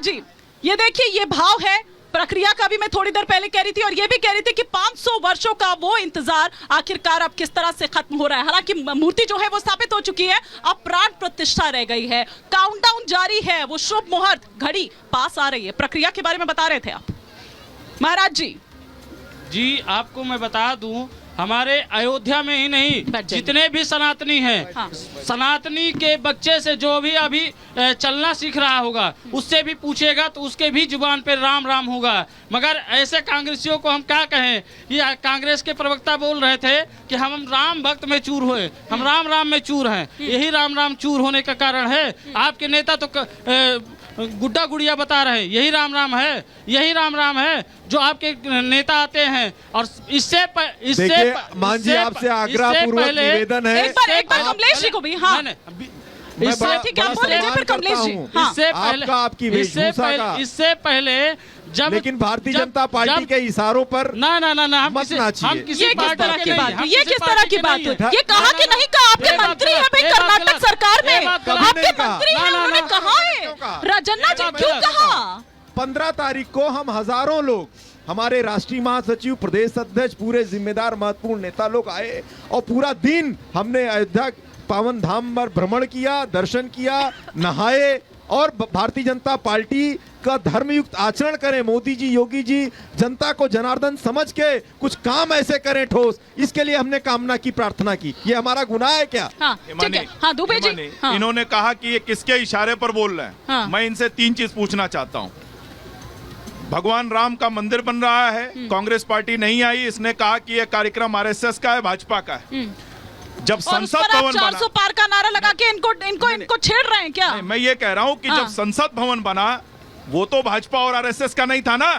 जी, ये देखिए, ये भाव है प्रक्रिया का भी मैं थोड़ी देर पहले कह रही थी, और ये भी कह रही थी कि 500 वर्षों का वो इंतजार आखिरकार अब किस तरह से खत्म हो रहा है। हालांकि मूर्ति जो है वो स्थापित हो चुकी है, अब प्राण प्रतिष्ठा रह गई है, काउंटडाउन जारी है, वो शुभ मुहूर्त घड़ी पास आ रही है। प्रक्रिया के बारे में बता रहे थे आप महाराज जी। जी, आपको मैं बता दूं, हमारे अयोध्या में ही नहीं, जितने भी सनातनी हैं, हाँ। सनातनी के बच्चे से जो भी अभी चलना सीख रहा होगा, उससे भी पूछेगा तो उसके भी जुबान पे राम राम होगा। मगर ऐसे कांग्रेसियों को हम क्या कहें? ये कांग्रेस के प्रवक्ता बोल रहे थे कि हम राम भक्त में चूर हुए, हम राम राम में चूर हैं। यही राम राम चूर होने का कारण है। आपके नेता तो गुड्डा गुड़िया बता रहे हैं, यही राम राम है, यही राम राम है जो आपके नेता आते हैं। और इससे मान जी, आपसे आग्रह पूर्वक निवेदन है, एक बार कमलेश जी को भी, हाँ इससे पहले जब, लेकिन भारतीय जनता पार्टी के इशारों पर ना हम ये किस तरह की बात हुई? ये किस तरह की बात हुई? ये कहा कि नहीं कहा? आपके मंत्री है भाई कर्नाटक सरकार में, आपके मंत्री हैं, उन्होंने कहा है। राजन्ना जी क्यों कहा? 15 तारीख को हम हजारों लोग, हमारे राष्ट्रीय महासचिव, प्रदेश अध्यक्ष, पूरे जिम्मेदार महत्वपूर्ण नेता लोग आए और पूरा दिन हमने अयोध्या पावन धाम पर भ्रमण किया, दर्शन किया, नहाए और भारतीय जनता पार्टी का धर्मयुक्त आचरण करें। मोदी जी, योगी जी जनता को जनार्दन समझ के कुछ काम ऐसे करें ठोस, इसके लिए हमने कामना की, प्रार्थना की। ये हमारा गुनाह है क्या? ठीक है। हाँ, दुबे जी, इन्होंने कहा कि ये किसके इशारे पर बोल रहे हैं। मैं इनसे 3 चीज पूछना चाहता हूँ। भगवान राम का मंदिर बन रहा है, कांग्रेस पार्टी नहीं आई, इसने कहा कि यह कार्यक्रम आरएसएस का है, भाजपा का है। जब संसद भवन बना, 400 पार का नारा लगा के इनको छेड़ रहे हैं क्या? मैं ये कह रहा हूँ कि जब संसद भवन बना, वो तो भाजपा और आरएसएस का नहीं था ना।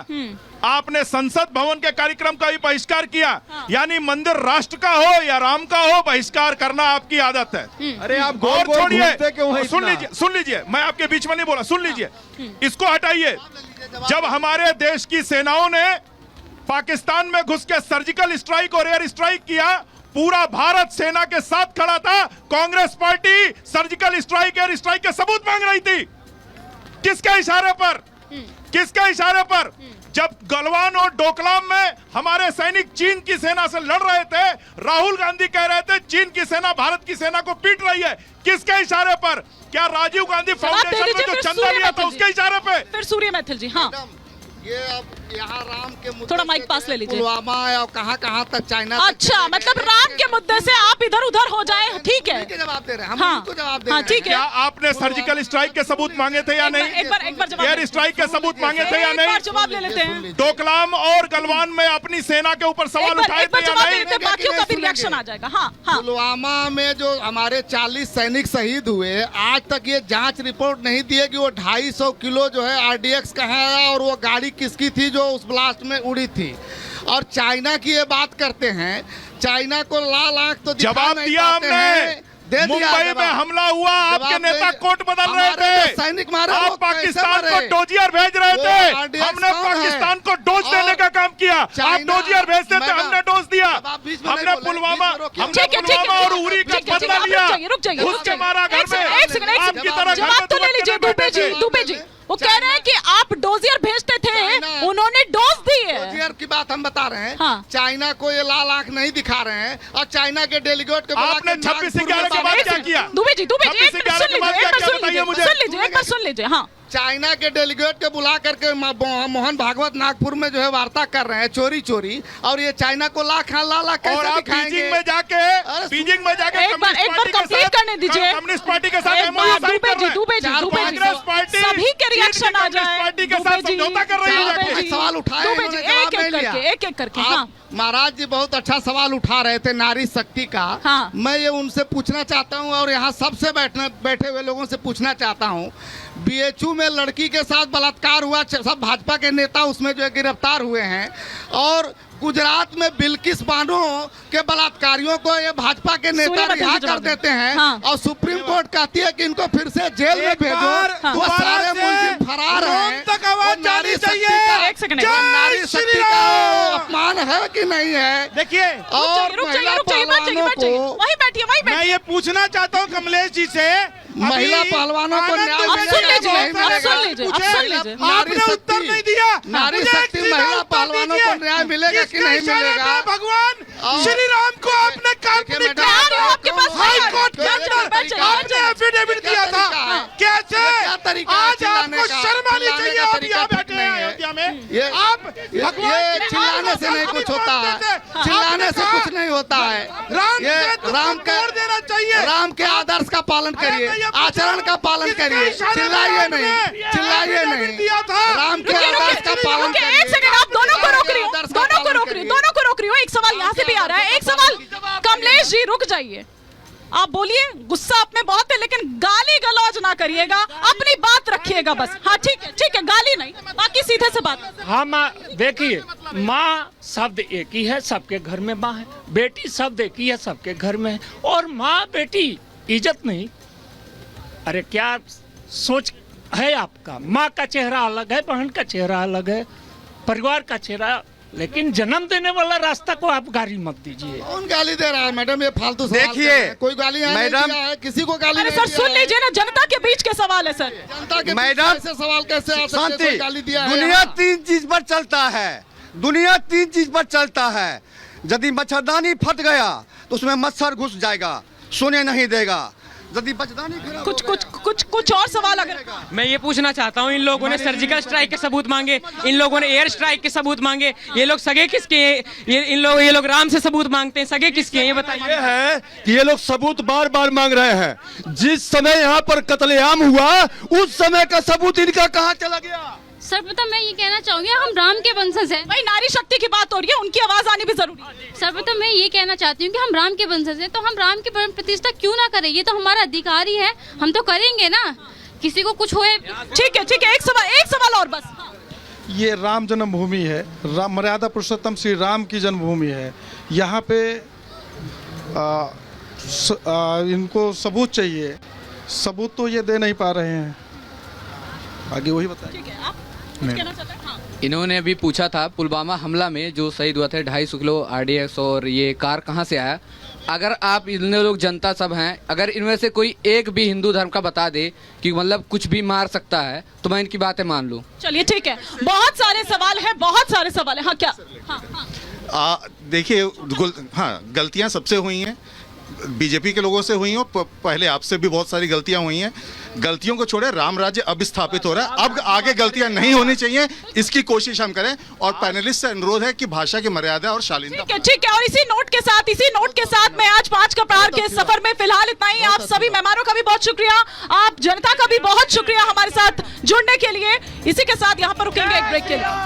आपने संसद भवन के कार्यक्रम का ही बहिष्कार किया। यानी मंदिर राष्ट्र का हो या राम का हो, बहिष्कार करना आपकी आदत है। अरे आप और छोड़िए, छोड़िए, सुन लीजिए, मैं आपके बीच में नहीं बोला, सुन लीजिए, इसको हटाइए। जब हमारे देश की सेनाओं ने पाकिस्तान में घुस के सर्जिकल स्ट्राइक और एयर स्ट्राइक किया, पूरा भारत सेना के साथ खड़ा था। Congress party surgical strike, air strike के सबूत मांग रही थी। किसके इशारे पर? किसके इशारे पर? जब गलवान और डोकलाम में हमारे सैनिक चीन की सेना से लड़ रहे थे, राहुल गांधी कह रहे थे चीन की सेना भारत की सेना को पीट रही है। किसके इशारे पर? क्या राजीव गांधी फाउंडेशन में जो चंदा लिया था उसके इशारे पे? फिर सूर्य मैथिल जी, हाँ, ये अब यहाँ राम के मुद्दे थोड़ा माइक पास ले लीजिए। पुलवामा और कहाँ तक चाइना। अच्छा, मतलब राम के मुद्दे से आप इधर उधर हो जाए, ठीक है? जवाब दे रहे हैं, हम हाँ, उनको जवाब दे रहे हैं। ठीक है। क्या आपने सर्जिकल स्ट्राइक के सबूत मांगे थे या नहीं? एक बार जवाब, एयर स्ट्राइक के सबूत मांगे थे या एक बार नहीं? जवाब ले लेते हैं। डोकलाम और गलवान में अपनी सेना के ऊपर सवाल उठाए थे या नहीं? बाकियों का भी रिएक्शन आ जाएगा। हाँ, पुलवामा में जो हमारे 40 सैनिक शहीद हुए, आज तक ये जांच रिपोर्ट नहीं दी है कि वो 250 किलो जो है आरडीएक्स कहाँ है और वो गाड़ी किसकी थी जो उस ब्लास्ट में उड़ी थी। और चाइना की ये बात करते हैं, चाइना को लाल आंख तो जवाब दिया हमने। मुंबई में हमला हुआ, आपके नेता कोर्ट बदल रहे थे, सैनिक मारे, आप पाकिस्तान को डोजियर भेज रहे थे। हमने पाकिस्तान को डोज देने का काम किया। आप डोजियर भेजते थे, हमने डोज दिया। हमने पुलवामा और उरी का बदला लिया, घुस के मारा घर में। आपकी तरह जवाब तो ले लीजिए दुबे जी। वो कह रहे हैं कि आप डोजियर भेजते थे, उन्होंने डोज दी है। डोजियर की बात हम बता रहे हैं। हाँ। चाइना को ये लाल आंख नहीं दिखा रहे हैं और चाइना के डेलीगेट के आपने 26/11 के बाद क्या किया? दुबे जी, सुन लीजिए, एक बार सुन लीजिए। हाँ, चाइना के डेलीगेट के बुला करके मोहन भागवत नागपुर में जो है वार्ता कर रहे हैं चोरी, और ये चाइना को लाख कैसे दिखाएंगे? बीजिंग में जाके एक बार कंप्लीट करने दीजिए। कम्युनिस्ट पार्टी के साथ दुबे जी, सभी के रिएक्शन आ जाए। पार्टी के साथ समझौता कर रही है। सवाल उठाए, एक करके। हाँ, महाराज जी बहुत अच्छा सवाल उठा रहे थे नारी शक्ति का। हाँ। मैं ये उनसे पूछना चाहता हूँ और यहाँ सबसे बैठे हुए लोगों से पूछना चाहता हूँ, बीएचयू में लड़की के साथ बलात्कार हुआ, सब भाजपा के नेता उसमें जो है गिरफ्तार हुए हैं, और गुजरात में बिल्किस बानो के बलात्कारियों को ये भाजपा के नेता रिहा कर देते हैं। हाँ। और सुप्रीम कोर्ट कहती है कि इनको फिर से जेल में भेजो। वो सारे मुलजिम फरार हैं। नारी शक्ति का अपमान है कि नहीं है? देखिए, और महिला पहलवानों को वही बैठिए मैं ये पूछना चाहता हूँ कमलेश जी से, महिला पहलवानों को न्याय आपने उत्तर नहीं दिया। नारी शक्ति महिला पहलवानों को न्याय मिलेगा कि नहीं मिलेगा? भगवान श्री राम को आपने काल्पनिक हाई कोर्ट के अंदर आपने एफिडेविट दिया था। कैसे आज आपको शर्म आनी चाहिए? आप यहाँ बैठे हैं अयोध्या में, आप ये चिल्लाने से नहीं कुछ होता है, चिल्लाने से कुछ नहीं होता है। राम का देना चाहिए, राम के आदर्श का पालन करिए, आचरण का पालन करिए, चिल्लाइए नहीं, चिल्लाइए नहीं। राम के आदर्श का पालन करिए। एक सेकंड, आप दोनों को रोक रही हो, दोनों को रोक रही हो, दोनों को रोक रही हो। एक सवाल यहाँ से भी आ रहा है, एक सवाल कमलेश जी रुक जाइए, आप बोलिए, गुस्सा आप में बहुत है लेकिन गाली गलौज ना करिएगा, अपनी बात रखिएगा बस। हाँ ठीक है, गाली नहीं, बाकी सीधे से बात। हाँ माँ, देखिए माँ शब्द एक ही है, सबके घर में माँ है। बेटी शब्द एक ही है, सबके घर में है। और माँ बेटी इज्जत नहीं, अरे क्या सोच है आपका? माँ का चेहरा अलग है, बहन का चेहरा अलग है, परिवार का चेहरा, लेकिन जन्म देने वाला रास्ता को आप गाली मत दीजिए। कौन गाली दे रहा है मैडम? ये फालतू सवाल देखिए, कर रहे हैं। कोई गाली यहाँ नहीं मैडम, दिया है, किसी को गाली अरे नहीं सर दिया सुन है। लीजिए ना, जनता के बीच के सवाल है सर। जनता के मैडम, ऐसे सवाल कैसे आ सकते हैं? शांति, कोई गाली दिया है दुनिया यहाँ? 3 चीज पर चलता है, दुनिया 3 चीज पर चलता है। यदि मच्छरदानी फट गया तो उसमें मच्छर घुस जाएगा, सोने नहीं देगा। यदि मच्छरदानी कुछ और सवाल अगर मैं ये पूछना चाहता हूँ, इन लोगों ने सर्जिकल स्ट्राइक के सबूत मांगे, इन लोगों ने एयर स्ट्राइक के सबूत मांगे, ये लोग सगे किसके हैं? ये लोग राम से सबूत मांगते हैं, सगे किसके हैं ये बताइए। ये है कि ये लोग सबूत बार बार मांग रहे हैं। जिस समय यहाँ पर कत्लेआम हुआ उस समय का सबूत इनका कहाँ चला गया? सर्वप्रथम मैं ये कहना चाहूंगी, हम राम के वंशज हैं। भाई नारी शक्ति की बात हो रही है, उनकी आवाज आनी भी जरूरी है। सर्वप्रथम मैं ये कहना चाहती हूँ कि हम राम के वंशज हैं, तो हम राम की प्रतिष्ठा क्यों ना करें? ये तो हमारा अधिकार ही है, हम तो करेंगे ना, किसी को कुछ होए। ठीक है, एक सवाल और बस। ये राम जन्मभूमि है, मर्यादा पुरुषोत्तम श्री राम की जन्मभूमि है। यहाँ पे इनको सबूत चाहिए, सबूत तो ये दे नहीं पा रहे हैं। आगे वही बताइए। इन्होंने अभी पूछा था, पुलवामा हमला में जो शहीद हुआ थे 250 किलो RDX और ये कार कहाँ से आया? अगर आप इन लोग जनता सब हैं, अगर इनमें से कोई एक भी हिंदू धर्म का बता दे कि मतलब कुछ भी मार सकता है तो मैं इनकी बातें मान लूँ। चलिए ठीक है, बहुत सारे सवाल है, बहुत सारे सवाल है। हाँ क्या? हाँ। देखिए, हाँ गलतियाँ सबसे हुई हैं, बीजेपी के लोगों से हुई हैं, पहले आपसे भी बहुत सारी गलतियां हुई हैं। गलतियों को छोड़े, राम राज्य अब स्थापित हो रहा है, अब आगे गलतियां नहीं होनी चाहिए, इसकी कोशिश हम करें। और पैनलिस्ट से अनुरोध है कि भाषा की मर्यादा और शालीनता। ठीक है, और इसी नोट के साथ मैं आज 5 का प्रहार के सफर में फिलहाल इतना ही। आप सभी मेहमानों का भी बहुत शुक्रिया, आप जनता का भी बहुत शुक्रिया हमारे साथ जुड़ने के लिए। इसी के साथ यहाँ पर रुकेंगे एक ब्रेक के लिए।